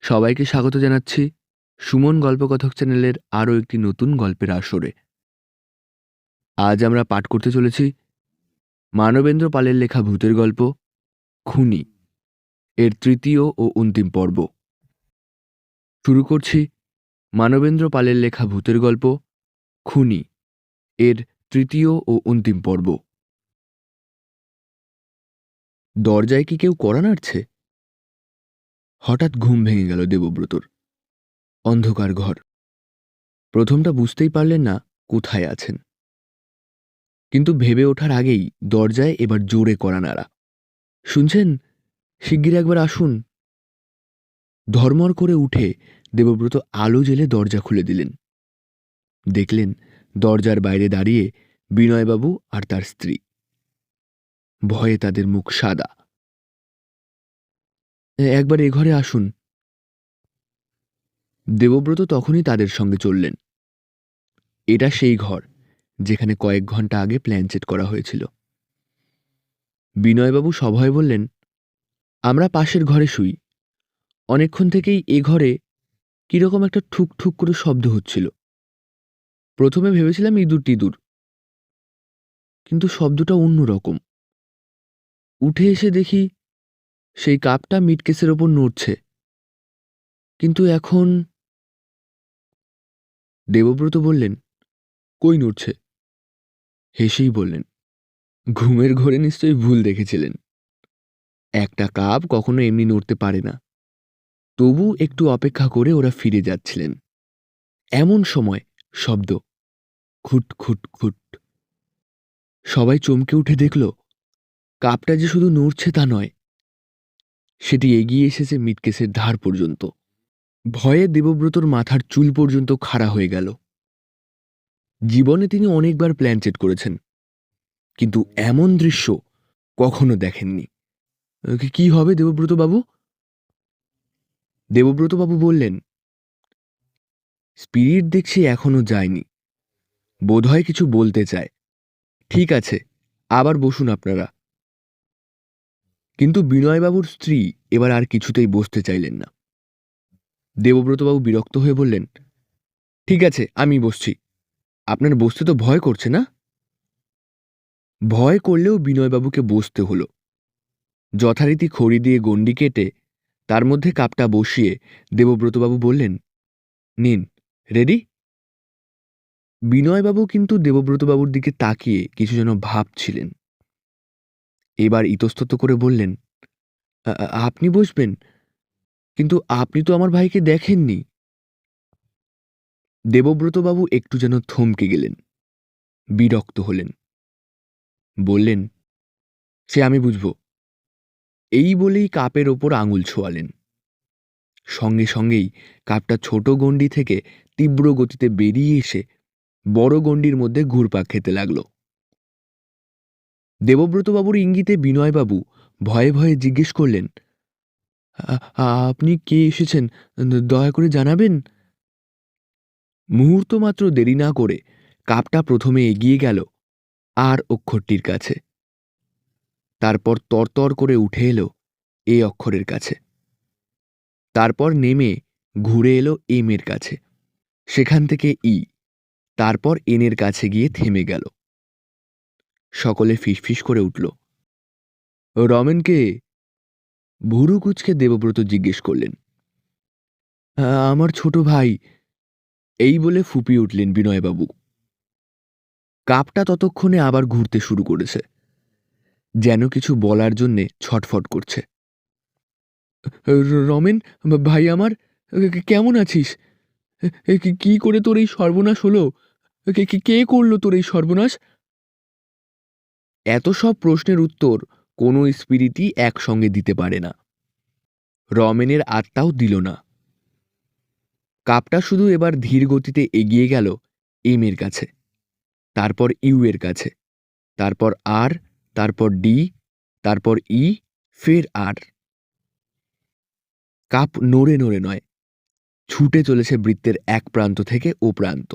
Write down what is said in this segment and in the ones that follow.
সবাইকে স্বাগত জানাচ্ছি সুমন গল্পকথক চ্যানেলের আরও একটি নতুন গল্পের আসরে। আজ আমরা পাঠ করতে চলেছি মানবেন্দ্র পালের লেখা ভূতের গল্প খুনি এর তৃতীয় ও অন্তিম পর্ব। শুরু করছি মানবেন্দ্র পালের লেখা ভূতের গল্প খুনি এর তৃতীয় ও অন্তিম পর্ব। দরজায় কি কেউ কড়া নাড়ছে? হঠাৎ ঘুম ভেঙে গেল দেবব্রতর। অন্ধকার ঘর। প্রথমটা বুঝতেই পারলেন না কোথায় আছেন, কিন্তু ভেবে ওঠার আগেই দরজায় এবার জোরে কড়া নাড়া। শুনছেন? শিগগির একবার আসুন। ধর্মর করে উঠে দেবব্রত আলো জ্বেলে দরজা খুলে দিলেন। দেখলেন দরজার বাইরে দাঁড়িয়ে বিনয়বাবু আর তার স্ত্রী। ভয়ে তাদের মুখ সাদা। একবার এ ঘরে আসুন। দেবব্রত তখনই তাদের সঙ্গে চললেন। এটা সেই ঘর যেখানে কয়েক ঘন্টা আগে প্ল্যানচেট করা হয়েছিল। বিনয়বাবু সভয়ে বললেন, আমরা পাশের ঘরে শুই। অনেকক্ষণ থেকেই এ ঘরে কিরকম একটা ঠুক ঠুক করে শব্দ হচ্ছিল। প্রথমে ভেবেছিলাম ইঁদুর টিঁদুর, কিন্তু শব্দটা অন্যরকম। উঠে এসে দেখি সেই কাপটা মিটকেসের ওপর নড়ছে। কিন্তু এখন দেবব্রত বললেন, কই নড়ছে? হেসেই বললেন, ঘুমের ঘোরে নিশ্চয়ই ভুল দেখেছিলেন। একটা কাপ কখনো এমনি নড়তে পারে না। তবু একটু অপেক্ষা করে ওরা ফিরে যাচ্ছিলেন। এমন সময় শব্দ, খুট খুট খুট। সবাই চমকে উঠে দেখল কাপটা যে শুধু নড়ছে তা নয়, সেটি এগিয়ে এসেছে মিটকেসের ধার পর্যন্ত। ভয়ে দেবব্রতর মাথার চুল পর্যন্ত খাড়া হয়ে গেল। জীবনে তিনি অনেকবার প্ল্যানচেট করেছেন, কিন্তু এমন দৃশ্য কখনো দেখেননি। কি হবে দেবব্রতবাবু? দেবব্রতবাবু বললেন, স্পিরিট দেখছি এখনো যায়নি, বোধহয় কিছু বলতে চায়। ঠিক আছে, আবার বসুন আপনারা। কিন্তু বিনয়বাবুর স্ত্রী এবার আর কিছুতেই বসতে চাইলেন না। দেবব্রতবাবু বিরক্ত হয়ে বললেন, ঠিক আছে, আমি বসছি। আপনার বসতে তো ভয় করছে না? ভয় করলেও বিনয়বাবুকে বসতে হলো। যথারীতি খড়ি দিয়ে গণ্ডি কেটে তার মধ্যে কাপটা বসিয়ে দেবব্রতবাবু বললেন, নিন, রেডি? বিনয়বাবু কিন্তু দেবব্রতবাবুর দিকে তাকিয়ে কিছু যেন ভাবছিলেন। এবার ইতস্তত করে বললেন, আপনি বসবেন? কিন্তু আপনি তো আমার ভাইকে দেখেননি। দেবব্রতবাবু একটু যেন থমকে গেলেন, বিরক্ত হলেন। বললেন, সে আমি বুঝব। এই বলেই কাপের ওপর আঙুল ছোঁয়ালেন। সঙ্গে সঙ্গেই কাপটা ছোট গণ্ডি থেকে তীব্র গতিতে বেরিয়ে এসে বড় গণ্ডির মধ্যে ঘুরপাক খেতে লাগল। দেবব্রতবাবুর ইঙ্গিতে বিনয়বাবু ভয়ে ভয়ে জিজ্ঞেস করলেন, আপনি কে এসেছেন, দয়া করে জানাবেন? মুহূর্ত মাত্র দেরি না করে কাপটা প্রথমে এগিয়ে গেল আর অক্ষরটির কাছে। তারপর তরতর করে উঠে এলো এ অক্ষরের কাছে। তারপর নেমে ঘুরে এলো এম এর কাছে। সেখান থেকে ই, তারপর এনের কাছে গিয়ে থেমে গেল। সকলে ফিসফিস করে উঠল। রমেনকে? ভুরু কুচকে দেবব্রত জিজ্ঞেস করলেন। আমার ছোট ভাই, এই বলে ফুপিয়ে উঠলেন বিনয়বাবু। কাপটা ততক্ষণে আবার ঘুরতে শুরু করেছে, যেন কিছু বলার জন্যে ছটফট করছে। রমেন ভাই আমার, কেমন আছিস? কি করে তোর এই সর্বনাশ হলো? কে করলো তোর এই সর্বনাশ? এত সব প্রশ্নের উত্তর কোনো স্পিরিটই একসঙ্গে দিতে পারে না। রমেনের আত্মাও দিল না। কাপটা শুধু এবার ধীর গতিতে এগিয়ে গেল এম এর কাছে, তারপর ইউ এর কাছে, তারপর আর, তারপর ডি, তারপর ই, ফের আর। কাপ নড়ে নড়ে নয়, ছুটে চলেছে বৃত্তের এক প্রান্ত থেকে ও প্রান্ত।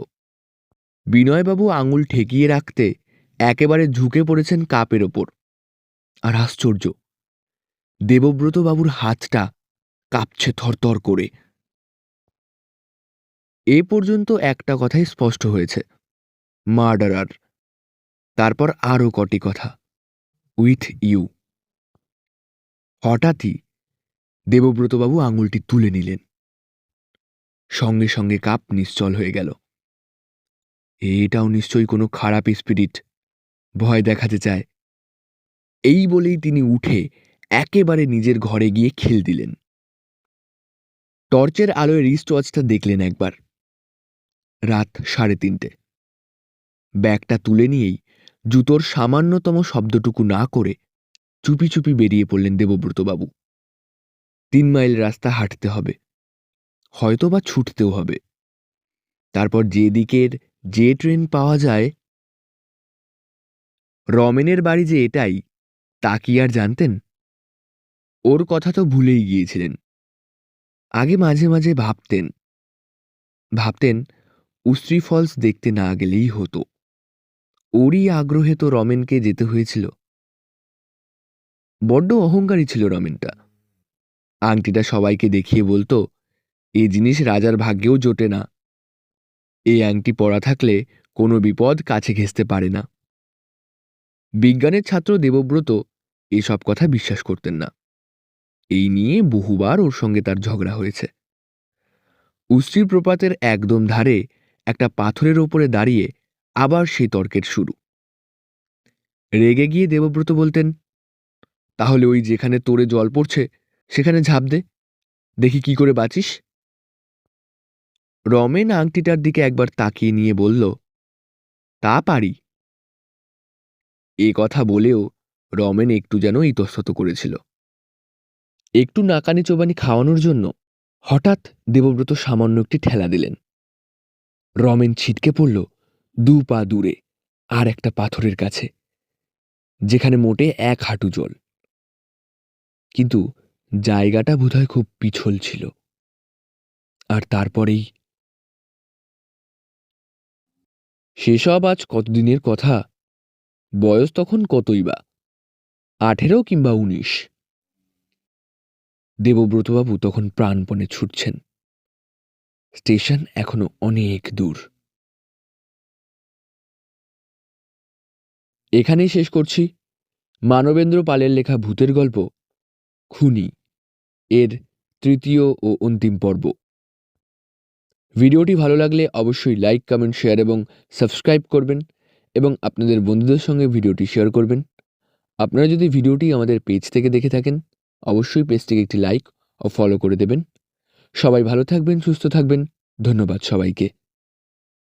বিনয়বাবু আঙুল ঠেকিয়ে রাখতে একেবারে ঝুঁকে পড়েছেন কাপের ওপর। আর আশ্চর্য, দেবব্রতবাবুর হাতটা কাঁপছে থরথর করে। এ পর্যন্ত একটা কথাই স্পষ্ট হয়েছে, মার্ডারার। তারপর আরও কটি কথা, উইথ ইউ। হঠাৎই দেবব্রতবাবু আঙুলটি তুলে নিলেন। সঙ্গে সঙ্গে কাপ নিশ্চল হয়ে গেল। এটাও নিশ্চয়ই কোনো খারাপ স্পিরিট, ভয় দেখাতে চায়। এই বলেই তিনি উঠে একেবারে নিজের ঘরে গিয়ে খিল দিলেন। টর্চের আলোয় রিস্ট ওয়াচটা দেখলেন একবার। রাত 3:30। ব্যাগটা তুলে নিয়েই জুতোর সামান্যতম শব্দটুকু না করে চুপি চুপি বেরিয়ে পড়লেন দেবব্রতবাবু। 3 মাইল রাস্তা হাঁটতে হবে, হয়তো বা ছুটতেও হবে। তারপর যে দিকের যে ট্রেন পাওয়া যায়। রমেনের বাড়ি যে এটাই তা কি আর জানতেন? ওর কথা তো ভুলেই গিয়েছিলেন। আগে মাঝে মাঝে ভাবতেন উস্ত্রি ফলস দেখতে না গেলেই হতো। ওরই আগ্রহে তো রমেনকে যেতে হয়েছিল। বড্ড অহংকারী ছিল রমেনটা। আংটিটা সবাইকে দেখিয়ে বলতো, এ জিনিস রাজার ভাগ্যেও জোটে না। এই আংটি পরা থাকলে কোনো বিপদ কাছে ঘেঁষতে পারে না। বিজ্ঞানের ছাত্র দেবব্রত এসব কথা বিশ্বাস করতেন না। এই নিয়ে বহুবার ওর সঙ্গে তার ঝগড়া হয়েছে। উস্ত্রি প্রপাতের একদম ধারে একটা পাথরের ওপরে দাঁড়িয়ে আবার সেই তর্কের শুরু। রেগে গিয়ে দেবব্রত বলতেন, তাহলে ওই যেখানে তোরে জল পড়ছে সেখানে ঝাঁপ দে, দেখি কি করে বাঁচিস। রমেন আংটিটার দিকে একবার তাকিয়ে নিয়ে বলল, তা পারি। এ কথা বলেও রমেন একটু যেন ইতস্তত করেছিল। একটু নাকানি চোবানি খাওয়ানোর জন্য হঠাৎ দেবব্রত সামান্য একটি ঠেলা দিলেন। রমেন ছিটকে পড়ল 2 পা দূরে আর একটা পাথরের কাছে, যেখানে মোটে 1 হাঁটু জল। কিন্তু জায়গাটা বোধহয় খুব পিছল ছিল। আর তারপরেই সেসব আজ কতদিনের কথা। বয়স তখন কতই বা, 18 কিংবা 19। দেবব্রতবাবু তখন প্রাণপণে ছুটছেন। স্টেশন এখনো অনেক দূর। এখানেই শেষ করছি মানবেন্দ্র পালের লেখা ভূতের গল্প খুনি এর 3য় ও অন্তিম পর্ব। ভিডিওটি ভালো লাগলে অবশ্যই লাইক, কমেন্ট, শেয়ার এবং সাবস্ক্রাইব করবেন এবং আপনাদের বন্ধুদের সঙ্গে ভিডিওটি শেয়ার করবেন। আপনারা যদি ভিডিওটি আমাদের পেজ থেকে দেখে থাকেন, অবশ্যই পেজটিকে একটি লাইক ও ফলো করে দেবেন। সবাই ভালো থাকবেন, সুস্থ থাকবেন। ধন্যবাদ সবাইকে।